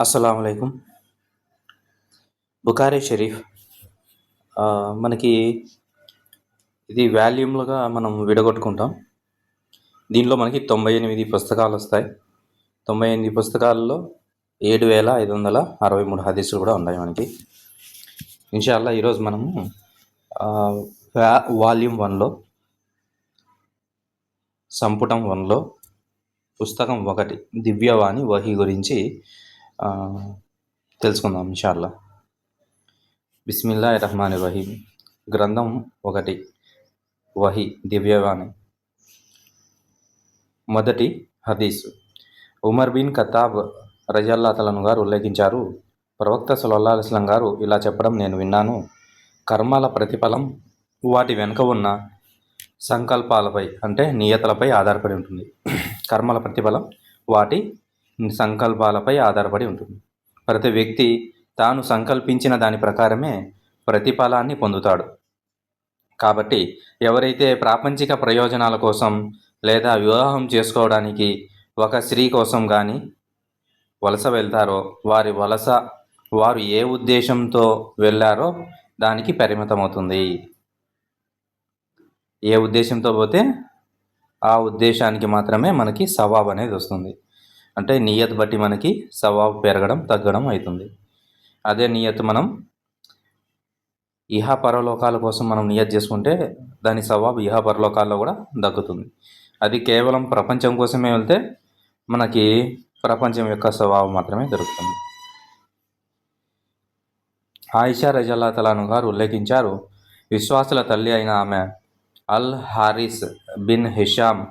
అస్సలాము అలైకుం. బుఖారీ షరీఫ్ మనకి ఇది వాల్యూమ్లుగా మనం విడగొట్టుకుంటాం. దీనిలో మనకి 98 పుస్తకాలు వస్తాయి. 98 పుస్తకాల్లో 7563 హదీసులు కూడా ఉన్నాయి మనకి. ఇన్షాల్లా ఈరోజు మనము వాల్యూమ్ 1లో సంపుటం 1లో పుస్తకం 1 దివ్యవాణి వహీ గురించి తెలుసుకుందాం ఇన్షాల్లా. బిస్మిల్లాహిర్ రహమానిర్ రహీం. గ్రంథం 1 వహీ దివ్యవాణి. మొదటి హదీసు. ఉమర్ బిన్ ఖత్తాబ్ రజియల్లాహు తఆలా గారు ఉల్లేఖించారు, ప్రవక్త సల్లల్లాహు అలైహి వసల్లం గారు ఇలా చెప్పడం నేను విన్నాను. కర్మల ప్రతిఫలం వాటి వెనుక ఉన్న సంకల్పాలపై అంటే నియతలపై ఆధారపడి ఉంటుంది. కర్మల ప్రతిఫలం వాటి సంకల్పాలపై ఆధారపడి ఉంటుంది. ప్రతి వ్యక్తి తాను సంకల్పించిన దాని ప్రకారమే ప్రతిఫలాన్ని పొందుతాడు. కాబట్టి ఎవరైతే ప్రాపంచిక ప్రయోజనాల కోసం లేదా వివాహం చేసుకోవడానికి ఒక స్త్రీ కోసం కానీ వలస వెళ్తారో వారు ఏ ఉద్దేశంతో వెళ్ళారో దానికి పరిమితమవుతుంది. ఏ ఉద్దేశంతో పోతే ఆ ఉద్దేశానికి మాత్రమే మనకి సవాబ్ అనేది వస్తుంది. అంటే నియత్ బట్టి మనకి సవాబ్ పెరగడం తగ్గడం అవుతుంది. అదే నియత్ మనం ఇహ పరలోకాల కోసం మనం నియత్ చేసుకుంటే దాని సవాబ్ ఇహ పరలోకాల్లో కూడా దక్కుతుంది. అది కేవలం ప్రపంచం కోసమే వెళ్తే మనకి ప్రపంచం యొక్క సవాబు మాత్రమే దొరుకుతుంది. ఆయిషా రజియల్లాహు తఆలా గారు ఉల్లేఖించారు, విశ్వాసుల తల్లి అయిన ఆమె అల్ హారిస్ బిన్ హిషామ్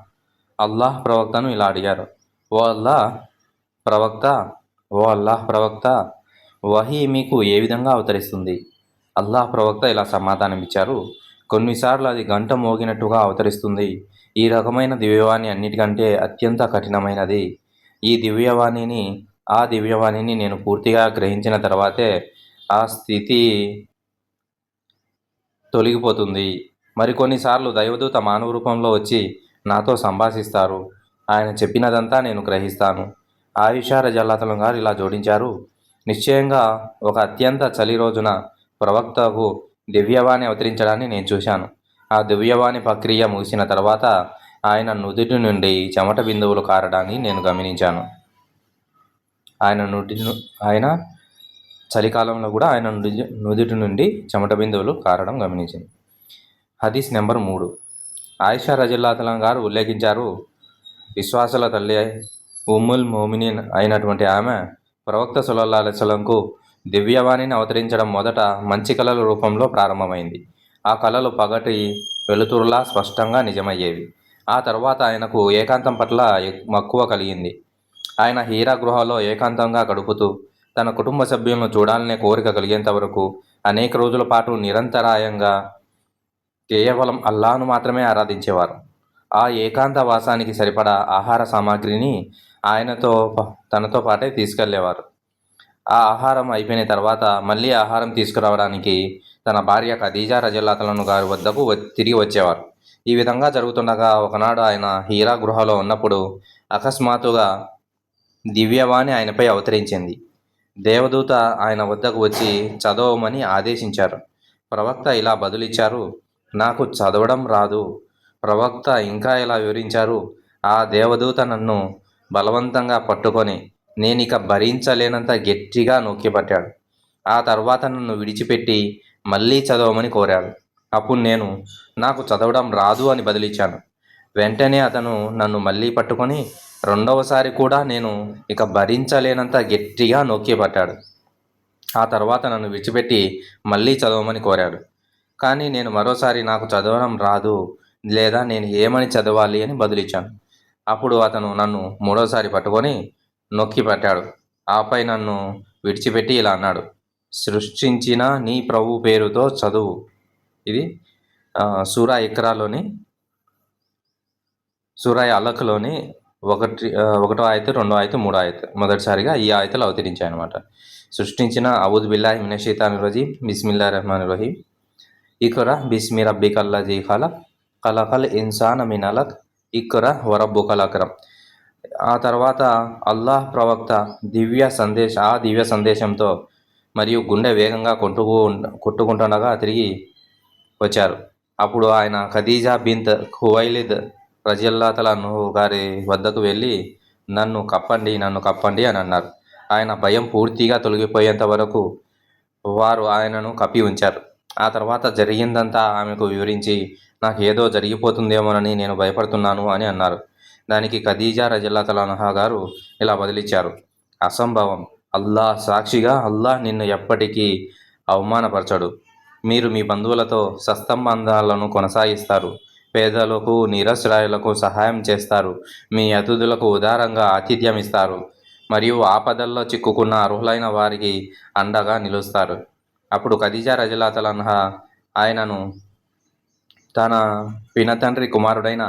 అల్లాహ్ ప్రవక్తను ఇలా అడిగారు, ఓ అల్లాహ్ ప్రవక్త, వహీ మీకు ఏ విధంగా అవతరిస్తుంది? అల్లాహ్ ప్రవక్త ఇలా సమాధానమిచ్చారు, కొన్నిసార్లు అది గంట మోగినట్టుగా అవతరిస్తుంది. ఈ రకమైన దివ్యవాణి అన్నిటికంటే అత్యంత కఠినమైనది. ఆ దివ్యవాణిని నేను పూర్తిగా గ్రహించిన తర్వాతే ఆ స్థితి తొలగిపోతుంది. మరికొన్నిసార్లు దైవదూత మానవ రూపంలో వచ్చి నాతో సంభాషిస్తారు. ఆయన చెప్పినదంతా నేను గ్రహిస్తాను. ఆయిషా రజియల్లాహు అన్హా గారు ఇలా జోడించారు, నిశ్చయంగా ఒక అత్యంత చలి రోజున ప్రవక్తకు దివ్యవాణి అవతరించడాన్ని నేను చూశాను. ఆ దివ్యవాణి ప్రక్రియ ముగిసిన తర్వాత ఆయన నుదుటి నుండి చెమట బిందువులు కారడాన్ని నేను గమనించాను. ఆయన చలికాలంలో కూడా ఆయన నుదుటి నుండి చెమట బిందువులు కారడం గమనించింది. హదీస్ నెంబర్ 3. ఆయిషా రజియల్లాహు అన్హా గారు ఉల్లేఖించారు, విశ్వాసుల తల్లి ఉమ్ముల్ మోమినీన్ అయినటువంటి ఆమె ప్రవక్త సల్లల్లాహు అలైహి వసల్లంకు దివ్యవాణిని అవతరించడం మొదట మంచి కళల రూపంలో ప్రారంభమైంది. ఆ కళలు పగటి వెలుతురులా స్పష్టంగా నిజమయ్యేవి. ఆ తర్వాత ఆయనకు ఏకాంతం పట్ల మక్కువ కలిగింది. ఆయన హీరా గృహలో ఏకాంతంగా గడుపుతూ తన కుటుంబ సభ్యులను చూడాలనే కోరిక కలిగేంత వరకు అనేక రోజుల పాటు నిరంతరాయంగా కేవలం అల్లాహ్ను మాత్రమే ఆరాధించేవారు. ఆ ఏకాంత వాసానికి సరిపడా ఆహార సామాగ్రిని తనతో పాటే తీసుకెళ్లేవారు. ఆ ఆహారం అయిపోయిన తర్వాత మళ్ళీ ఆహారం తీసుకురావడానికి తన భార్య ఖదీజా రజియల్లాహు అన్హా గారి వద్దకు తిరిగి వచ్చేవారు. ఈ విధంగా జరుగుతుండగా ఒకనాడు ఆయన హీరా గృహలో ఉన్నప్పుడు అకస్మాత్తుగా దివ్యవాణి ఆయనపై అవతరించింది. దేవదూత ఆయన వద్దకు వచ్చి చదవమని ఆదేశించారు. ప్రవక్త ఇలా బదులిచ్చారు, నాకు చదవడం రాదు. ప్రవక్త ఇంకా ఇలా వివరించారు, ఆ దేవదూత నన్ను బలవంతంగా పట్టుకొని నేనిక భరించలేనంత గట్టిగా నొక్కిపట్టాడు. ఆ తర్వాత నన్ను విడిచిపెట్టి మళ్ళీ చదవమని కోరాడు. అప్పుడు నేను నాకు చదవడం రాదు అని బదిలిచ్చాను. వెంటనే అతను నన్ను మళ్ళీ పట్టుకొని రెండవసారి కూడా నేను ఇక భరించలేనంత గట్టిగా నొక్కిపట్టాడు. ఆ తర్వాత నన్ను విడిచిపెట్టి మళ్ళీ చదవమని కోరాడు. కానీ నేను మరోసారి నాకు చదవడం రాదు లేదా నేను ఏమని చదవాలి అని బదులిచ్చాను. అప్పుడు అతను నన్ను మూడోసారి పట్టుకొని నొక్కి పట్టాడు. ఆపై నన్ను విడిచిపెట్టి ఇలా అన్నాడు, సృష్టించిన నీ ప్రభు పేరుతో చదువు. ఇది సూరా ఇక్రాలోని సూరా అలక్లోని 1వ ఆయత 2వ ఆయత 3వ ఆయత మొదటిసారిగా ఈ ఆయతలు అవతరించాయన్నమాట. సృష్టించిన ఔజు బిల్లాహి మినష్ షైతానిర్ రజీం బిస్మిల్లాహిర్ రహమానిర్ రహీం. ఇక్రా బిస్మి రబ్బికల్లజీ ఖలక్ ఖలకల్ ఇన్సాన మిన్ అలక్ ఇక్రా వరబ్బుకల్ అక్రమ్. ఆ తర్వాత అల్లాహ్ ప్రవక్త దివ్య సందేశంతో మరియు గుండె వేగంగా కొట్టుకుంటుండగా తిరిగి వచ్చారు. అప్పుడు ఆయన ఖదీజా బిన్త్ ఖువైలిద్ రజియల్లాహు గారి వద్దకు వెళ్ళి నన్ను కప్పండి అని అన్నారు. ఆయన భయం పూర్తిగా తొలగిపోయేంత వరకు వారు ఆయనను కప్పి ఉంచారు. ఆ తర్వాత జరిగిందంతా ఆమెకు వివరించి నాకు ఏదో జరిగిపోతుందేమోనని నేను భయపడుతున్నాను అని అన్నారు. దానికి ఖదీజా రజియల్లాహు అన్హా గారు ఇలా బదిలిచ్చారు: అసంభవం, అల్లాహ్ సాక్షిగా అల్లాహ్ నిన్ను ఎప్పటికీ అవమానపరచడు. మీరు మీ బంధువులతో సత్సంబంధాలను కొనసాగిస్తారు, పేదలకు నిరక్షరాస్యులకు సహాయం చేస్తారు, మీ అతిథులకు ఉదారంగా ఆతిథ్యం ఇస్తారు మరియు ఆపదల్లో చిక్కుకున్న అర్హులైన వారికి అండగా నిలుస్తారు. అప్పుడు ఖదీజా రజియల్లాహు అన్హా ఆయనను తన పినతండ్రి కుమారుడైన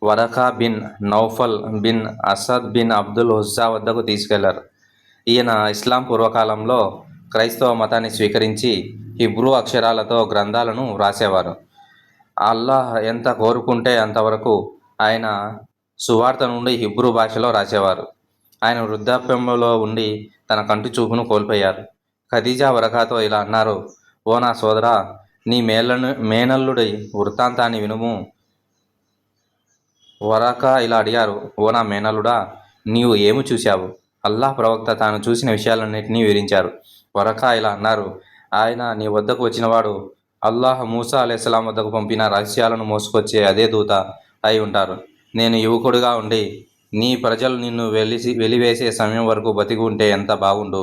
Waraqa bin Nawfal bin Asad bin Abdul Uzza వద్దకు తీసుకెళ్లారు. ఈయన ఇస్లాం పూర్వకాలంలో క్రైస్తవ మతాన్ని స్వీకరించి హిబ్రూ అక్షరాలతో గ్రంథాలను వ్రాసేవారు. అల్లాహ్ ఎంత కోరుకుంటే అంతవరకు ఆయన సువార్త నుండి హిబ్రూ భాషలో రాసేవారు. ఆయన వృద్ధాప్యంలో ఉండి తన కంటి చూపును కోల్పోయారు. ఖదీజా వరకాతో ఇలా అన్నారు: ఓ నా సోదరా, నీ మేనల్లుడి వృత్తాంతాన్ని వినుము. వరకా ఇలా అడిగారు: ఓ నా మేనల్లుడా, నీవు ఏమి చూశావు? అల్లాహ్ ప్రవక్త తాను చూసిన విషయాలన్నింటినీ వివరించారు. వరకా ఇలా అన్నారు: ఆయన నీ వద్దకు వచ్చినవాడు అల్లాహ్ మూసా అలైహిస్సలాం వద్దకు పంపిన రహస్యాలను మోసుకొచ్చే అదే దూత అయి ఉంటారు. నేను యువకుడిగా ఉండి నీ ప్రజలు నిన్ను వెలివేసే సమయం వరకు బతికి ఉంటే ఎంత బాగుండు.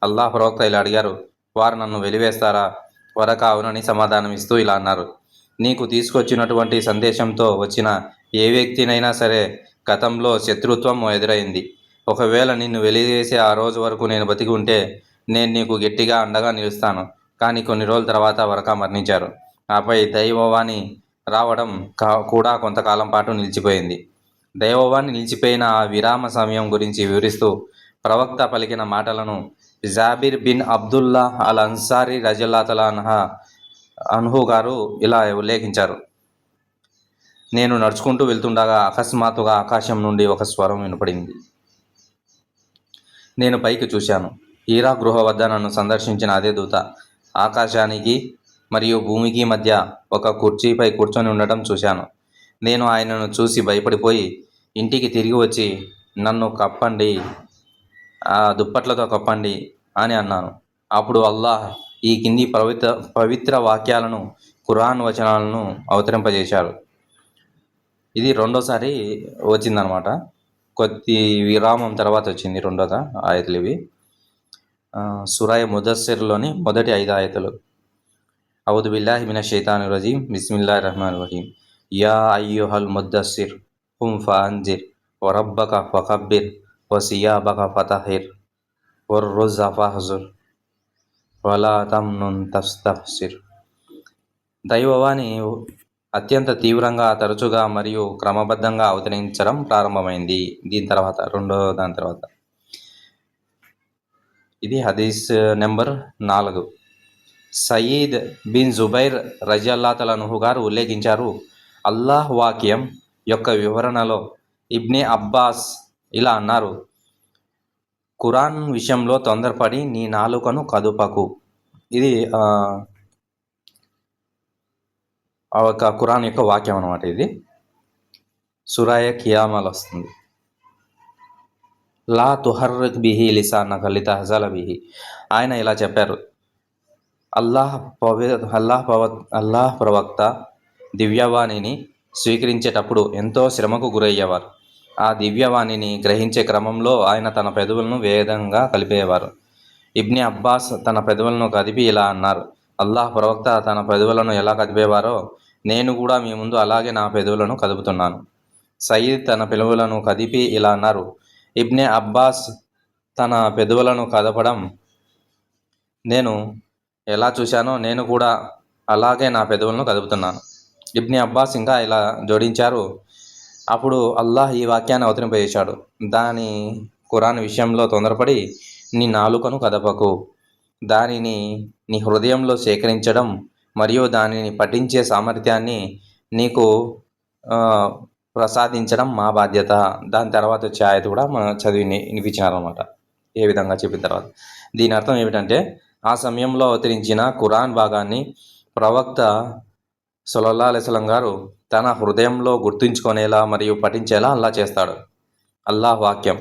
అల్లాహ్ ప్రవక్త ఇలా అడిగారు: వారు నన్ను వెలివేస్తారా? వరకా అవునని సమాధానమిస్తూ ఇలా అన్నారు: నీకు తీసుకొచ్చినటువంటి సందేశంతో వచ్చిన ఏ వ్యక్తినైనా సరే గతంలో శత్రుత్వం ఎదురైంది. ఒకవేళ నిన్ను వెలివేసే ఆ రోజు వరకు నేను బతికి ఉంటే నేను నీకు గట్టిగా అండగా నిలుస్తాను. కానీ కొన్ని రోజుల తర్వాత వరకా మరణించారు. ఆపై దైవవాణి రావడం కూడా కొంతకాలం పాటు నిలిచిపోయింది. దైవవాణి నిలిచిపోయిన ఆ విరామ సమయం గురించి వివరిస్తూ ప్రవక్త పలికిన మాటలను జాబిర్ బిన్ అబ్దుల్లా అల్ అన్సారీ రజియల్లాహు అన్హు గారు ఇలా ఉల్లేఖించారు: నేను నడుచుకుంటూ వెళ్తుండగా అకస్మాత్తుగా ఆకాశం నుండి ఒక స్వరం వినపడింది. నేను పైకి చూశాను. హీరా గృహ వద్ద నన్ను సందర్శించిన అదే దూత ఆకాశానికి మరియు భూమికి మధ్య ఒక కుర్చీపై కూర్చొని ఉండటం చూశాను. నేను ఆయనను చూసి భయపడిపోయి ఇంటికి తిరిగి వచ్చి నన్ను దుప్పట్లతో కప్పండి అని అన్నాను. అప్పుడు అల్లాహ్ ఈ కింది పవిత్ర వాక్యాలను, ఖురాన్ వచనాలను అవతరింపజేశారు. ఇది రెండోసారి వచ్చిందనమాట. కొద్ది విరామం తర్వాత వచ్చింది రెండోగా ఆయతులు ఇవి. సూరా ముదస్సిర్లోని మొదటి 5 ఆయతులు. అవుదు బిల్లాహి మినష్ షైతానిర్ రజీమ్. బిస్మిల్లాహిర్ రహ్మానిర్ రహీం. యా అయ్యుహల్ ముద్దస్సిర్ కుమ్ ఫఅంజిర్ వరబ్బక ఫకబ్బిర్ వసియాబక ఫతహిర్ వర్-రుజ్జ ఫహజుర్ వలా తమ్నున్ తస్తక్సిర్. దైవవాణి అత్యంత తీవ్రంగా, తరచుగా మరియు క్రమబద్ధంగా అవతరించడం ప్రారంభమైంది. దాని తర్వాత ఇది హదీస్ నెంబర్ 4. సయీద్ బిన్ జుబైర్ రజియల్లాహు అన్హు గారు ఉల్లేఖించారు: అల్లాహ్ వాక్యం యొక్క వివరణలో ఇబ్నే అబ్బాస్ ఇలా అన్నారు: ఖురాన్ విషయంలో తొందరపడి నీ నాలుకను కదుపకు. ఇది ఒక ఖురాన్ యొక్క వాక్యం అన్నమాట. ఇది సూరాయ కియామాలో వస్తుంది. లా తుహర్రిక్ బిహి లిసానక లితహ్జల బిహి. ఆయన ఇలా చెప్పారు: అల్లాహ్ ప్రవక్త దివ్యవాణిని స్వీకరించేటప్పుడు ఎంతో శ్రమకు గురయ్యేవారు. ఆ దివ్యవాణిని గ్రహించే క్రమంలో ఆయన తన పెదవులను వేగంగా కలిపేవారు. ఇబ్నే అబ్బాస్ తన పెదవులను కదిపి ఇలా అన్నారు: అల్లాహ్ ప్రవక్త తన పెదవులను ఎలా కదిపేవారో నేను కూడా మీ ముందు అలాగే నా పెదవులను కదుపుతున్నాను. సయీద్ తన పెదవులను కదిపి ఇలా అన్నారు: ఇబ్నే అబ్బాస్ తన పెదవులను కదపడం నేను ఎలా చూశానో నేను కూడా అలాగే నా పెదవులను కదుపుతున్నాను. ఇబ్నే అబ్బాస్ ఇంకా ఇలా జోడించారు: అప్పుడు అల్లాహ్ ఈ వాక్యాన్ని అవతరింపజేశాడు: దాని ఖురాన్ విషయంలో తొందరపడి నీ నాలుకను కదపకు. దానిని నీ హృదయంలో సేకరించడం మరియు దానిని పఠించే సామర్థ్యాన్ని నీకు ప్రసాదించడం మా బాధ్యత. దాని తర్వాత వచ్చే ఆయత కూడా మనం చదివి వినిపించినారనమాట. ఏ విధంగా చెప్పిన తర్వాత దీని అర్థం ఏమిటంటే, ఆ సమయంలో అవతరించిన ఖురాన్ భాగాన్ని ప్రవక్త సల్లల్లాహు అలైహి వసల్లం గారు తన హృదయంలో గుర్తుంచుకునేలా మరియు పఠించేలా అల్లా చేస్తాడు. అల్లాహ్ వాక్యం,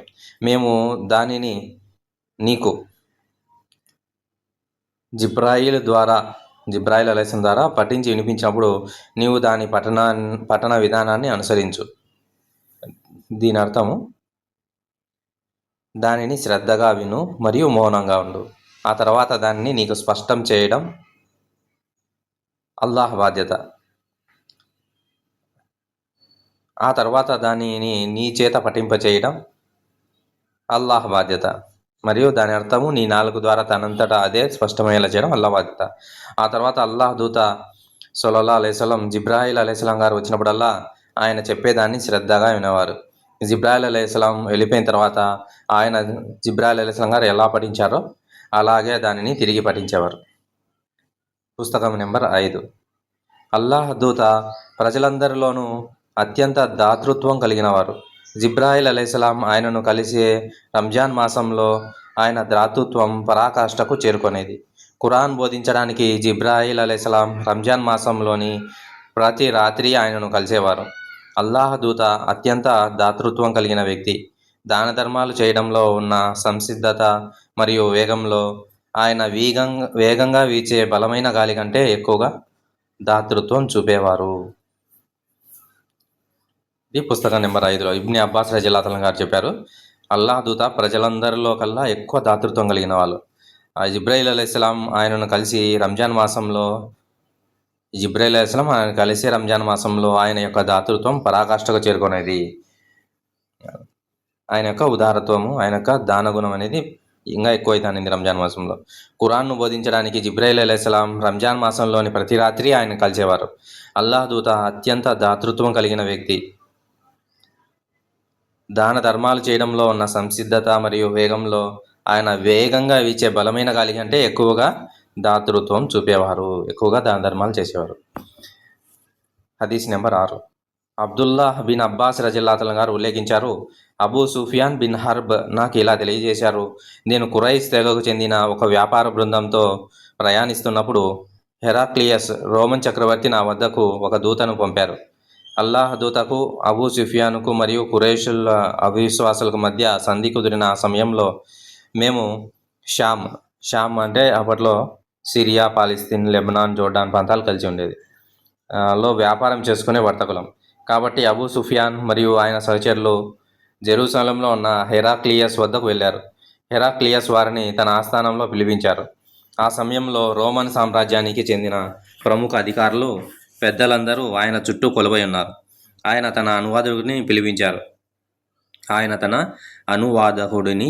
మేము దానిని నీకు జిబ్రాయిల్ అలైహిస్సలాం ద్వారా పఠించి వినిపించినప్పుడు నీవు దాని పఠన విధానాన్ని అనుసరించు. దీని అర్థము, దానిని శ్రద్ధగా విను మరియు మౌనంగా ఉండు. ఆ తర్వాత దానిని నీకు స్పష్టం చేయడం అల్లాహ్ బాధ్యత. ఆ తర్వాత దానిని నీ చేత పఠింపచేయడం అల్లాహ్ బాధ్యత. మరియు దాని అర్థము, నీ నాలుగు ద్వారా తనంతటా అదే స్పష్టమయ్యేలా చేయడం అల్లాహ్ బాధ్యత. ఆ తర్వాత అల్లాహ్ దూత సల్లల్లాహు అలైహి వసల్లం జిబ్రాయిల్ అలైహిస్సలాం గారు వచ్చినప్పుడల్లా ఆయన చెప్పేదాన్ని శ్రద్ధగా వినేవారు. జిబ్రాయిల్ అలైహిస్సలాం వెళ్ళిపోయిన తర్వాత ఆయన జిబ్రాయిల్ అలైహిస్సలాం గారు ఎలా పఠించారో అలాగే దానిని తిరిగి పఠించేవారు. పుస్తకం నెంబర్ 5. అల్లాహ్ దూత ప్రజలందరిలోనూ అత్యంత దాతృత్వం కలిగినవారు. జిబ్రాయిల్ అలైహిస్సలాం ఆయనను కలిసే రంజాన్ మాసంలో ఆయన దాతృత్వం పరాకాష్ఠకు చేరుకునేది. ఖురాన్ బోధించడానికి జిబ్రాయిల్ అలైహిస్సలాం రంజాన్ మాసంలోని ప్రతి రాత్రి ఆయనను కలిసేవారు. అల్లాహ్ దూత అత్యంత దాతృత్వం కలిగిన వ్యక్తి. దాన ధర్మాలు చేయడంలో ఉన్న సంసిద్ధత మరియు వేగంలో ఆయన వేగంగా వీచే బలమైన గాలి కంటే ఎక్కువగా దాతృత్వం చూపేవారు. ఇది పుస్తకం నెంబర్ 5లో ఇబ్ని అబ్బాస్ రజియల్లాహు అన్హు గారు చెప్పారు, అల్లాహ్ దూత ప్రజలందరిలో కల్లా ఎక్కువ దాతృత్వం కలిగిన వాళ్ళు. జిబ్రాయిల్ అలైహిస్సలాం ఆయనను కలిసి రంజాన్ మాసంలో ఆయన యొక్క దాతృత్వం పరాకాష్ఠకు చేరుకునేది. ఆయన యొక్క ఉదారత్వము, ఆయన యొక్క దానగుణం అనేది ఇంకా ఎక్కువైతానింది రంజాన్ మాసంలో. ఖురాన్ను బోధించడానికి జిబ్రాయిల్ అలైహిస్సలాం రంజాన్ మాసంలోని ప్రతి రాత్రి ఆయన కలిసేవారు. అల్లాహ్ దూత అత్యంత దాతృత్వం కలిగిన వ్యక్తి. దాన ధర్మాలు చేయడంలో ఉన్న సంసిద్ధత మరియు వేగంలో ఆయన వేగంగా వీచే బలమైన గాలి కంటే ఎక్కువగా దాతృత్వం చూపేవారు, ఎక్కువగా దాన ధర్మాలు చేసేవారు. హదీస్ నెంబర్ 6. అబ్దుల్లాహ్ బిన్ అబ్బాస్ రజియల్లాహు అన్హు గారు ఉల్లేఖించారు, అబూ సుఫియాన్ బిన్ హర్బ్ నాకు ఇలా తెలియజేశారు, నేను ఖురైష్ తెగకు చెందిన ఒక వ్యాపార బృందంతో ప్రయాణిస్తున్నప్పుడు హెరాక్లియస్ రోమన్ చక్రవర్తి నా వద్దకు ఒక దూతను పంపారు. అల్లాహ్ దూతకు అబూ సుఫియాన్కు మరియు ఖురైషుల అవిశ్వాసులకు మధ్య సంధి కుదిరిన ఆ సమయంలో మేము షామ్ అంటే అప్పట్లో సిరియా, పాలస్తీన్, లెబనాన్, జోర్డాన్ ప్రాంతాలు కలిసి ఉండేది లో వ్యాపారం చేసుకునే వర్తకులం. కాబట్టి అబూ సుఫియాన్ మరియు ఆయన సహచరులు జెరూసలంలో ఉన్న హెరాక్లియస్ వద్దకు వెళ్ళారు. హెరాక్లియస్ వారిని తన ఆస్థానంలో పిలిపించారు. ఆ సమయంలో రోమన్ సామ్రాజ్యానికి చెందిన ప్రముఖ అధికారులు, పెద్దలందరూ ఆయన చుట్టూ కొలువై ఉన్నారు. ఆయన తన అనువాదకుడిని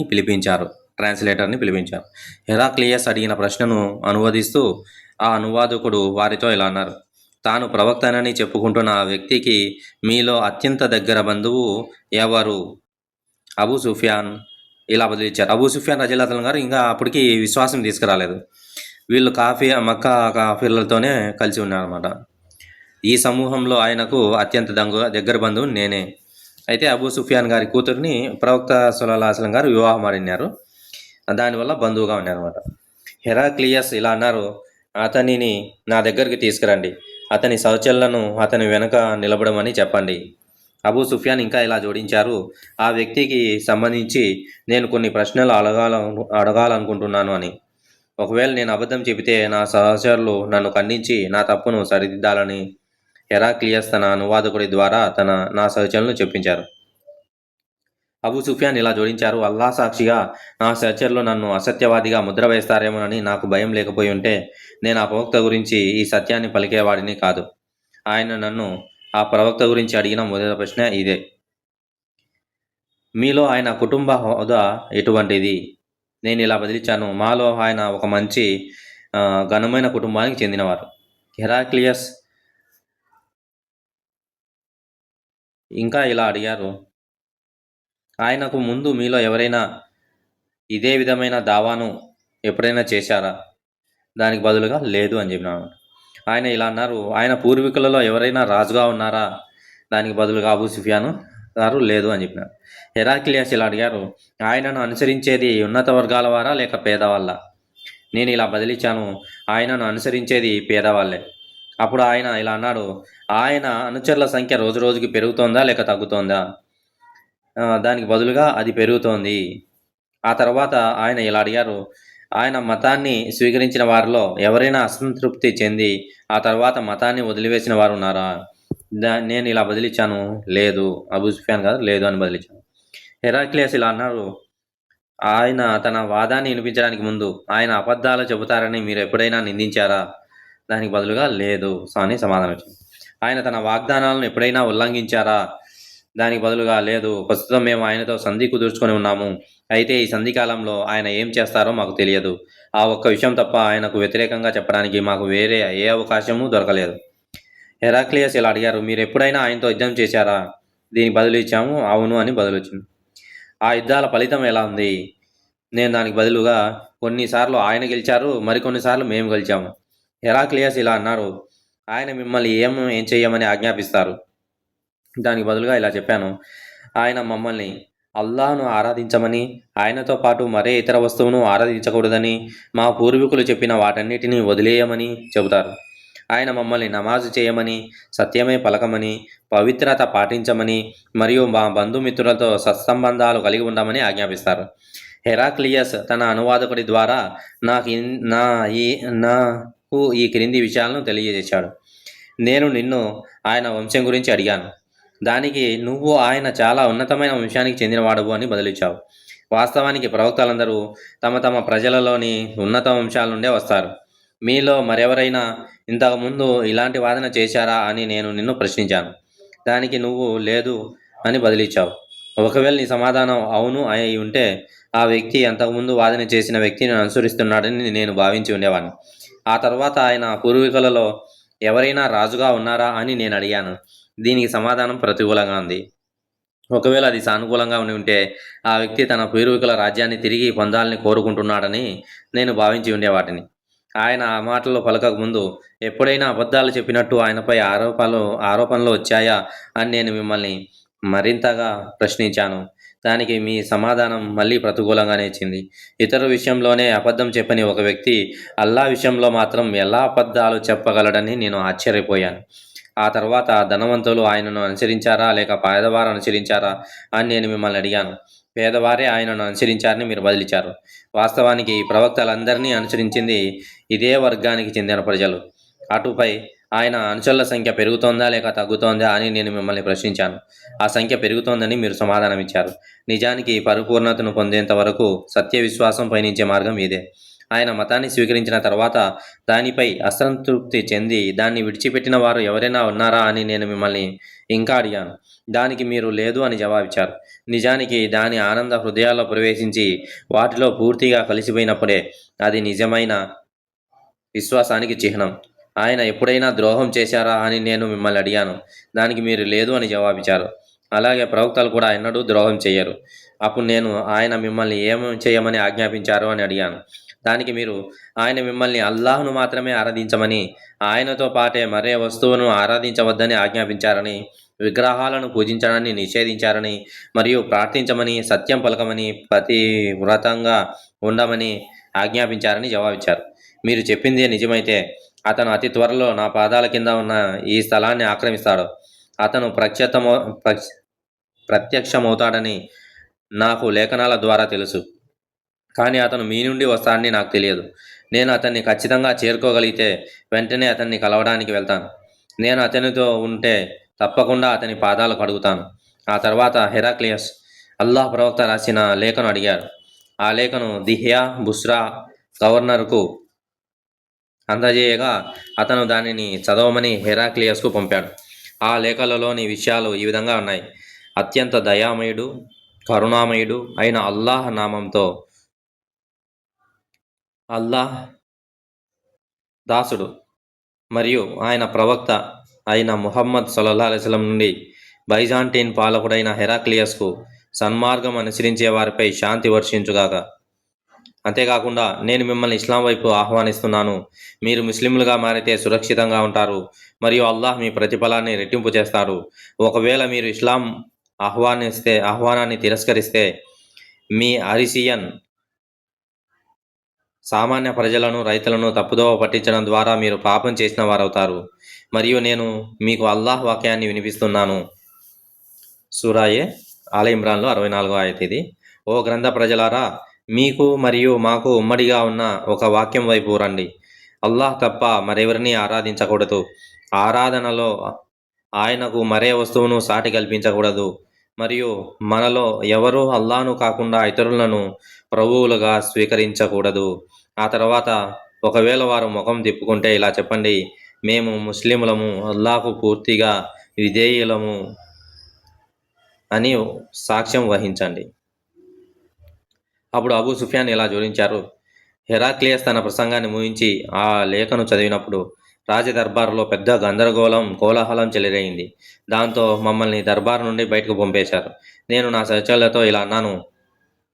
పిలిపించారు, ట్రాన్స్లేటర్ని పిలిపించారు. హెరాక్లియస్ అడిగిన ప్రశ్నను అనువదిస్తూ ఆ అనువాదకుడు వారితో ఇలా అన్నారు, తాను ప్రవక్తనని చెప్పుకుంటున్న ఆ వ్యక్తికి మీలో అత్యంత దగ్గర బంధువు ఎవరు? అబూ సుఫియాన్ ఇలా బదిలిచ్చారు. అబూ సుఫియాన్ రజియల్లాహు అన్హు గారు ఇంకా అప్పటికి విశ్వాసం తీసుకురాలేదు. వీళ్ళు మక్కా కాఫీర్లతోనే కలిసి ఉన్నారన్నమాట. ఈ సమూహంలో ఆయనకు అత్యంత దగ్గర బంధువు నేనే. అయితే అబూ సుఫియాన్ గారి కూతుర్ని ప్రవక్త సల్లల్లాహు అలైహి వసల్లం గారు వివాహం ఆడినారు. దానివల్ల బంధువుగా ఉన్నారన్నమాట. హెరాక్లియస్ ఇలా అన్నారు, అతనిని నా దగ్గరికి తీసుకురండి, అతని సహచరులను అతని వెనుక నిలబడమని చెప్పండి. అబూ సుఫియాన్ ఇంకా ఇలా జోడించారు, ఆ వ్యక్తికి సంబంధించి నేను కొన్ని ప్రశ్నలు అడగాలనుకుంటున్నాను అని. ఒకవేళ నేను అబద్ధం చెబితే నా సహచరులు నన్ను ఖండించి నా తప్పును సరిదిద్దాలని హెరాక్లియస్ తన అనువాదకుడి ద్వారా నా సహచరులను చెప్పించారు. అబూ సుఫియాన్ ఇలా జోడించారు, అల్లాహ్ సాక్షిగా నా సహచరులు నన్ను అసత్యవాదిగా ముద్ర వేస్తారేమోనని నాకు భయం లేకపోయి ఉంటే నేను ఆ ప్రవక్త గురించి ఈ సత్యాన్ని పలికేవాడిని కాదు. ఆయన నన్ను ఆ ప్రవక్త గురించి అడిగిన మొదటి ప్రశ్న ఇదే, మీలో ఆయన కుటుంబ హోదా ఎటువంటిది? నేను ఇలా బదిలిచ్చాను, మాలో ఆయన ఒక మంచి ఘనమైన కుటుంబానికి చెందినవారు. హెరాక్లియస్ ఇంకా ఇలా అడిగారు, ఆయనకు ముందు మీలో ఎవరైనా ఇదే విధమైన దావాను ఎప్పుడైనా చేశారా? దానికి బదులుగా లేదు అని చెప్పినాడు. ఆయన ఇలా అన్నారు, ఆయన పూర్వీకులలో ఎవరైనా రాజుగా ఉన్నారా? దానికి బదులుగా అబూ సుఫియాను గారు లేదు అని చెప్పినారు. హెరాక్లియస్ ఇలా అడిగారు, ఆయనను అనుసరించేది ఉన్నత వర్గాల వారా లేక పేదవాళ్ళ? నేను ఇలా బదిలిచ్చాను, ఆయనను అనుసరించేది పేదవాళ్ళే. అప్పుడు ఆయన ఇలా అన్నాడు, ఆయన అనుచరుల సంఖ్య రోజు రోజుకి పెరుగుతోందా లేక తగ్గుతోందా? దానికి బదులుగా అది పెరుగుతోంది. ఆ తర్వాత ఆయన ఇలా అడిగారు, ఆయన మతాన్ని స్వీకరించిన వారిలో ఎవరైనా అసంతృప్తి చెంది ఆ తర్వాత మతాన్ని వదిలివేసిన వారు ఉన్నారా? నేను ఇలా బదిలిచ్చాను, లేదు. అబూ సుఫియాన్ గారు లేదు అని బదిలిచ్చాను. హెరాక్లియస్ ఇలా అన్నారు, ఆయన తన వాదాన్ని వినిపించడానికి ముందు ఆయన అబద్ధాలు చెబుతారని మీరు ఎప్పుడైనా నిందించారా? దానికి బదులుగా లేదు అని సమాధానం ఇచ్చింది. ఆయన తన వాగ్దానాలను ఎప్పుడైనా ఉల్లంఘించారా? దానికి బదులుగా లేదు, ప్రస్తుతం మేము ఆయనతో సంధి కుదుర్చుకొని ఉన్నాము. అయితే ఈ సంధి కాలంలో ఆయన ఏం చేస్తారో మాకు తెలియదు. ఆ ఒక్క విషయం తప్ప ఆయనకు వ్యతిరేకంగా చెప్పడానికి మాకు వేరే ఏ అవకాశమూ దొరకలేదు. హెరాక్లియస్ ఇలా అడిగారు, మీరు ఎప్పుడైనా ఆయనతో యుద్ధం చేశారా? దీనికి బదులు ఇచ్చాము, అవును అని బదులు వచ్చింది. ఆ యుద్ధాల ఫలితం ఎలా ఉంది? నేను దానికి బదులుగా కొన్నిసార్లు ఆయన గెలిచారు, మరికొన్నిసార్లు మేము గెలిచాము. హెరాక్లియస్ ఇలా అన్నారు, ఆయన మిమ్మల్ని ఏం చేయమని ఆజ్ఞాపిస్తారు? దానికి బదులుగా ఇలా చెప్పాను, ఆయన మమ్మల్ని అల్లాహ్ను ఆరాధించమని, ఆయనతో పాటు మరే ఇతర వస్తువును ఆరాధించకూడదని, మా పూర్వీకులు చెప్పిన వాటన్నిటినీ వదిలేయమని చెబుతారు. ఆయన మమ్మల్ని నమాజు చేయమని, సత్యమే పలకమని, పవిత్రత పాటించమని మరియు మా బంధుమిత్రులతో సత్సంబంధాలు కలిగి ఉండమని ఆజ్ఞాపిస్తారు. హెరాక్లియస్ తన అనువాదకుడి ద్వారా నాకు ఈ క్రింది విషయాలను తెలియజేశాడు. నేను నిన్ను ఆయన వంశం గురించి అడిగాను. దానికి నువ్వు ఆయన చాలా ఉన్నతమైన వంశానికి చెందినవాడవు అని బదులిచ్చావు. వాస్తవానికి ప్రవక్తలందరూ తమ తమ ప్రజలలోని ఉన్నత వంశాల నుండే వస్తారు. మీలో మరెవరైనా ఇంతకుముందు ఇలాంటి వాదన చేశారా అని నేను నిన్ను ప్రశ్నించాను. దానికి నువ్వు లేదు అని బదిలిచ్చావు. ఒకవేళ నీ సమాధానం అవును అయి ఉంటే ఆ వ్యక్తి అంతకుముందు వాదన చేసిన వ్యక్తిని అనుసరిస్తున్నాడని నేను భావించి ఉండేవాడిని. ఆ తర్వాత ఆయన పూర్వీకులలో ఎవరైనా రాజుగా ఉన్నారా అని నేను అడిగాను. దీనికి సమాధానం ప్రతికూలంగా ఉంది. ఒకవేళ అది సానుకూలంగా ఉంటే ఆ వ్యక్తి తన పూర్వీకుల రాజ్యాన్ని తిరిగి పొందాలని కోరుకుంటున్నాడని నేను భావించి ఉండేవాటిని. ఆయన ఆ మాటలు పలకముందు ఎప్పుడైనా అబద్ధాలు చెప్పినట్టు ఆయనపై ఆరోపణలు వచ్చాయా అని నేను మిమ్మల్ని మరింతగా ప్రశ్నించాను. దానికి మీ సమాధానం మళ్ళీ ప్రతికూలంగానే ఇచ్చింది. ఇతర విషయంలోనే అబద్ధం చెప్పని ఒక వ్యక్తి అల్లా విషయంలో మాత్రం ఎలా అబద్ధాలు చెప్పగలడని నేను ఆశ్చర్యపోయాను. ఆ తర్వాత ధనవంతులు ఆయనను అనుసరించారా లేక పేదవారు అనుసరించారా అని నేను మిమ్మల్ని అడిగాను. పేదవారే ఆయనను అనుసరించారని మీరు బదిలిచ్చారు. వాస్తవానికి ప్రవక్తలందరినీ అనుసరించింది ఇదే వర్గానికి చెందిన ప్రజలు. అటుపై ఆయన అనుచరుల సంఖ్య పెరుగుతోందా లేక తగ్గుతోందా అని నేను మిమ్మల్ని ప్రశ్నించాను. ఆ సంఖ్య పెరుగుతోందని మీరు సమాధానమిచ్చారు. నిజానికి పరిపూర్ణతను పొందేంత వరకు సత్య విశ్వాసం పయనించే మార్గం ఇదే. ఆయన మతాన్ని స్వీకరించిన తర్వాత దానిపై అసంతృప్తి చెంది దాన్ని విడిచిపెట్టిన వారు ఎవరైనా ఉన్నారా అని నేను మిమ్మల్ని ఇంకా అడిగాను. దానికి మీరు లేదు అని జవాబిచ్చారు. నిజానికి దాని ఆనంద హృదయాల్లో ప్రవేశించి వాటిలో పూర్తిగా కలిసిపోయినప్పుడే అది నిజమైన విశ్వాసానికి చిహ్నం. ఆయన ఎప్పుడైనా ద్రోహం చేశారా అని నేను మిమ్మల్ని అడిగాను. దానికి మీరు లేదు అని జవాబిచ్చారు. అలాగే ప్రవక్తలు కూడా ఎన్నడూ ద్రోహం చేయరు. అప్పుడు నేను ఆయన మిమ్మల్ని ఏమేమి చేయమని ఆజ్ఞాపించారు అని అడిగాను. దానికి మీరు ఆయన మిమ్మల్ని అల్లాహ్ను మాత్రమే ఆరాధించమని, ఆయనతో పాటే మరే వస్తువును ఆరాధించవద్దని ఆజ్ఞాపించారని, విగ్రహాలను పూజించడాన్ని నిషేధించారని మరియు ప్రార్థించమని, సత్యం పలకమని, పతివ్రతంగా ఉండమని ఆజ్ఞాపించారని జవాబిచ్చారు. మీరు చెప్పిందే నిజమైతే అతను అతి త్వరలో నా పాదాల కింద ఉన్న ఈ స్థలాన్ని ఆక్రమిస్తాడు. అతను ప్రత్యక్షమవుతాడని నాకు లేఖనాల ద్వారా తెలుసు. కానీ అతను మీ నుండి వస్తాడని నాకు తెలియదు. నేను అతన్ని ఖచ్చితంగా చేరుకోగలిగితే వెంటనే అతన్ని కలవడానికి వెళ్తాను. నేను అతనితో ఉంటే తప్పకుండా అతని పాదాలు కడుగుతాను. ఆ తర్వాత హెరాక్లియస్ అల్లాహ్ ప్రవక్త రాసిన లేఖను అడిగాడు. ఆ లేఖను దిహ్యా బుస్రా గవర్నర్కు అందజేయగా అతను దానిని చదవమని హెరాక్లియస్కు పంపాడు. ఆ లేఖలలోని విషయాలు ఈ విధంగా ఉన్నాయి. అత్యంత దయామయుడు, కరుణామయుడు అయిన అల్లాహ్ నామంతో అల్లాహ్ దాసుడు మరియు ఆయన ప్రవక్త అయిన ముహమ్మద్ సల్లల్లాహు అలైహి వసల్లం నుండి బైజాంటిన్ పాలకుడైన హెరాక్లియస్కు సన్మార్గం అనుసరించే వారిపై శాంతి వర్షించుగాక. అంతేకాకుండా నేను మిమ్మల్ని ఇస్లాం వైపు ఆహ్వానిస్తున్నాను. మీరు ముస్లింలుగా మారితే సురక్షితంగా ఉంటారు మరియు అల్లాహ్ మీ ప్రతిఫలాన్ని రెట్టింపు చేస్తాడు. ఒకవేళ మీరు ఇస్లాం ఆహ్వానాన్ని తిరస్కరిస్తే మీ అరిసియన్ సామాన్య ప్రజలను, రైతులను తప్పుదోవ పట్టించడం ద్వారా మీరు పాపం చేసిన వారవుతారు. మరియు నేను మీకు అల్లాహ్ వాక్యాన్ని వినిపిస్తున్నాను. సూరాయే ఆల ఇమ్రాన్లో 64వ ఆయత్ ఇది. ఓ గ్రంథ ప్రజలారా, మీకు మరియు మాకు ఉమ్మడిగా ఉన్న ఒక వాక్యం వైపు రండి. అల్లాహ్ తప్ప మరెవరిని ఆరాధించకూడదు. ఆరాధనలో ఆయనకు మరే వస్తువును సాటి కల్పించకూడదు. మరియు మనలో ఎవరూ అల్లాహ్ను కాకుండా ఇతరులను ప్రభువులుగా స్వీకరించకూడదు. ఆ తర్వాత ఒకవేళ వారు ముఖం తిప్పుకుంటే ఇలా చెప్పండి: మేము ముస్లిములము, అల్లాహ్కు పూర్తిగా విధేయులము అని సాక్ష్యం వహించండి. అప్పుడు అబూ సుఫియాన్ ఇలా జోడించారు: హెరాక్లియస్ తన ప్రసంగాన్ని ముగించి ఆ లేఖను చదివినప్పుడు రాజదర్బారులో పెద్ద గందరగోళం, కోలాహలం చెలరేగింది. దాంతో మమ్మల్ని దర్బార్ నుండి బయటకు పంపేశారు. నేను నా సహచరులతో ఇలా అన్నాను: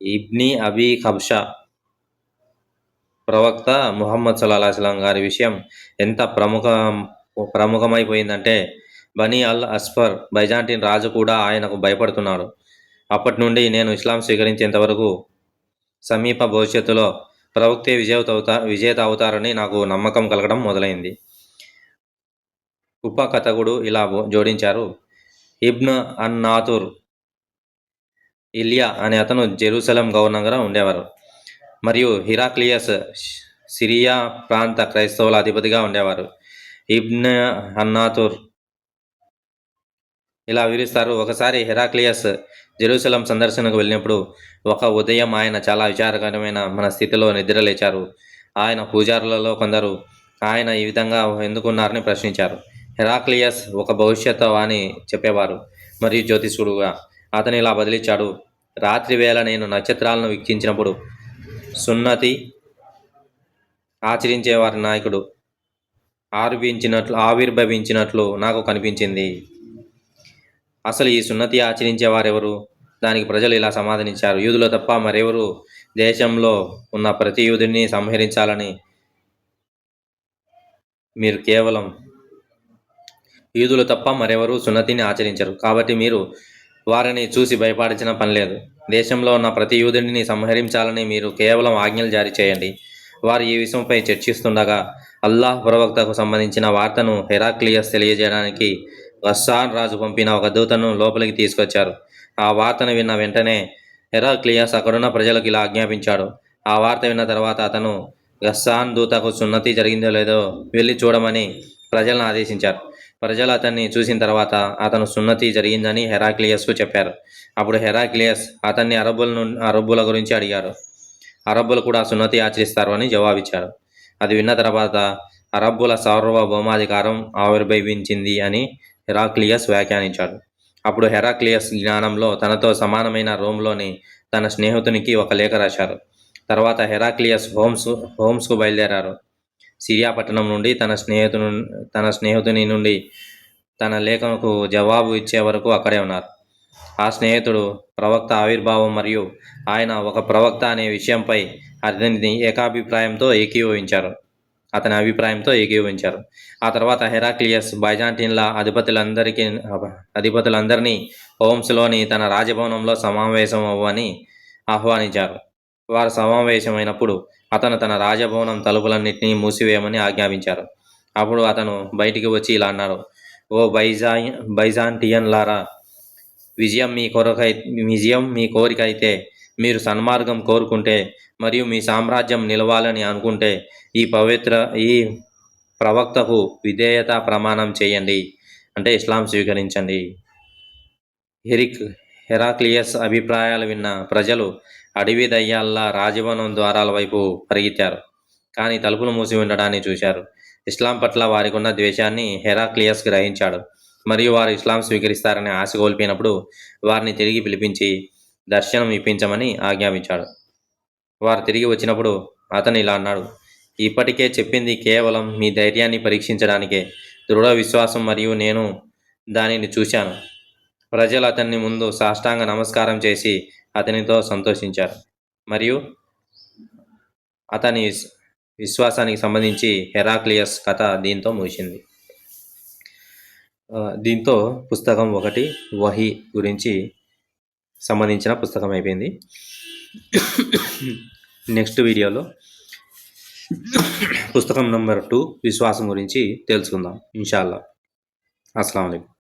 ఇబ్ని అబీ కబ్షా ప్రవక్త ముహమ్మద్ సల్లల్లాహు అలైహి వసల్లం గారి విషయం ఎంత ప్రముఖమైపోయిందంటే బనీ అల్ అస్ఫర్ బైజాంటిన్ రాజు కూడా ఆయనకు భయపడుతున్నాడు. అప్పటి నుండి నేను ఇస్లాం స్వీకరించేంత వరకు సమీప భవిష్యత్తులో ప్రవక్తే విజేత అవుతారని నాకు నమ్మకం కలగడం మొదలైంది. ఉపకథకుడు ఇలా జోడించారు: ఇబ్న్ అన్ నాతుర్ ఇలియా అనే అతను జెరూసలం గవర్నర్గా ఉండేవారు మరియు హిరాక్లియస్ సిరియా ప్రాంత క్రైస్తవుల అధిపతిగా ఉండేవారు. ఇబ్న్ అన్నాతుర్ ఇలా వివరిస్తారు: ఒకసారి హెరాక్లియస్ జెరూసలం సందర్శనకు వెళ్ళినప్పుడు ఒక ఉదయం ఆయన చాలా విచారకరమైన మన స్థితిలో నిద్రలేచారు. ఆయన పూజారులలో కొందరు ఆయన ఈ విధంగా ఎందుకున్నారని ప్రశ్నించారు. హెరాక్లియస్ ఒక భవిష్యత్ వాణి చెప్పేవారు మరియు జ్యోతిష్కుడుగా. అతను ఇలా బదిలిచ్చాడు: రాత్రి వేళ నేను నక్షత్రాలను వీక్షించినప్పుడు సున్నతి ఆచరించే వారి నాయకుడు ఆవిర్భవించినట్లు నాకు కనిపించింది. అసలు ఈ సున్నతి ఆచరించేవారెవరు? దానికి ప్రజలు ఇలా సమాధానించారు: యూదులు తప్ప మరెవరు దేశంలో ఉన్న ప్రతి యూదుడిని సంహరించాలని మీరు కేవలం యూదులు తప్ప మరెవరూ సున్నతిని ఆచరించరు. కాబట్టి మీరు వారిని చూసి భయపడాల్సిన పని లేదు. దేశంలో ఉన్న ప్రతి యూదుడిని సంహరించాలని మీరు కేవలం ఆజ్ఞలు జారీ చేయండి. వారు ఈ విషయంపై చర్చిస్తుండగా అల్లాహ్ ప్రవక్తకు సంబంధించిన వార్తను హెరాక్లియస్ తెలియజేయడానికి గస్సాన్ రాజు పంపిన ఒక దూతను లోపలికి తీసుకొచ్చారు. ఆ వార్తను విన్న వెంటనే హెరాక్లియస్ అక్కడున్న ప్రజలకు ఇలా ఆజ్ఞాపించాడు. ఆ వార్త విన్న తర్వాత అతను గస్సాన్ దూతకు సున్నతి జరిగిందో లేదో వెళ్ళి చూడమని ప్రజలను ఆదేశించారు. ప్రజలు అతన్ని చూసిన తర్వాత అతను సున్నతి జరిగిందని హెరాక్లియస్కు చెప్పారు. అప్పుడు హెరాక్లియస్ అతన్ని అరబ్బుల గురించి అడిగాడు. అరబ్బులు కూడా సున్నతి ఆచరిస్తారు అని జవాబిచ్చాడు. అది విన్న తర్వాత అరబ్బుల సార్వభౌమాధికారం ఆవిర్భవించింది అని హెరాక్లియస్ వ్యాఖ్యానించాడు. అప్పుడు హెరాక్లియస్ జ్ఞానంలో తనతో సమానమైన రోమ్లోని తన స్నేహితునికి ఒక లేఖ రాశారు. తర్వాత హెరాక్లియస్ హోమ్స్కు బయలుదేరారు. సిరియా పట్టణం నుండి తన స్నేహితుని నుండి తన లేఖకు జవాబు ఇచ్చే వరకు అక్కడే ఉన్నారు. ఆ స్నేహితుడు ప్రవక్త ఆవిర్భావం మరియు ఆయన ఒక ప్రవక్త అనే విషయంపై అతని అభిప్రాయంతో ఏకీభవించారు. ఆ తర్వాత హెరాక్లియస్ బైజాంటిన్ల అధిపతులందరినీ హోమ్స్లోని తన రాజభవనంలో సమావేశం అవ్వని ఆహ్వానించారు. వారు సమావేశమైనప్పుడు అతను తన రాజభవనం తలుపులన్నింటినీ మూసివేయమని ఆజ్ఞాపించారు. అప్పుడు అతను బయటికి వచ్చి ఇలా అన్నాడు: ఓ బైజాంటియన్లారా, విజయం మీ కోరిక అయితే, మీరు సన్మార్గం కోరుకుంటే మరియు మీ సామ్రాజ్యం నిలవాలని అనుకుంటే ఈ ప్రవక్తకు విధేయత ప్రమాణం చేయండి, అంటే ఇస్లాం స్వీకరించండి. హెరాక్లియస్ అభిప్రాయాలు విన్న ప్రజలు అడవి దయ్యాల్లా రాజభవనం ద్వారాల వైపు పరిగెత్తారు. కానీ తలుపులు మూసి ఉండడాన్ని చూశారు. ఇస్లాం పట్ల వారికి ఉన్న ద్వేషాన్ని హెరాక్లియస్ గ్రహించాడు మరియు వారు ఇస్లాం స్వీకరిస్తారనే ఆశ కోల్పోయినప్పుడు వారిని తిరిగి పిలిపించి దర్శనం ఇప్పించమని ఆజ్ఞాపించాడు. వారు తిరిగి వచ్చినప్పుడు అతను ఇలా అన్నాడు: ఇప్పటికే చెప్పింది కేవలం మీ ధైర్యాన్ని పరీక్షించడానికే. దృఢ విశ్వాసం మరియు నేను దానిని చూశాను. ప్రజలు అతన్ని ముందు సాష్టాంగ నమస్కారం చేసి అతనితో సంతోషించారు మరియు అతని విశ్వాసానికి సంబంధించి హెరాక్లియస్ కథ దీంతో ముగిసింది. దీంతో పుస్తకం 1 వహీ గురించి సంబంధించిన పుస్తకం అయిపోయింది. నెక్స్ట్ వీడియోలో పుస్తకం నెంబర్ 2 విశ్వాసం గురించి తెలుసుకుందాం ఇన్షాల్లా. అస్సలాము అలైకుం.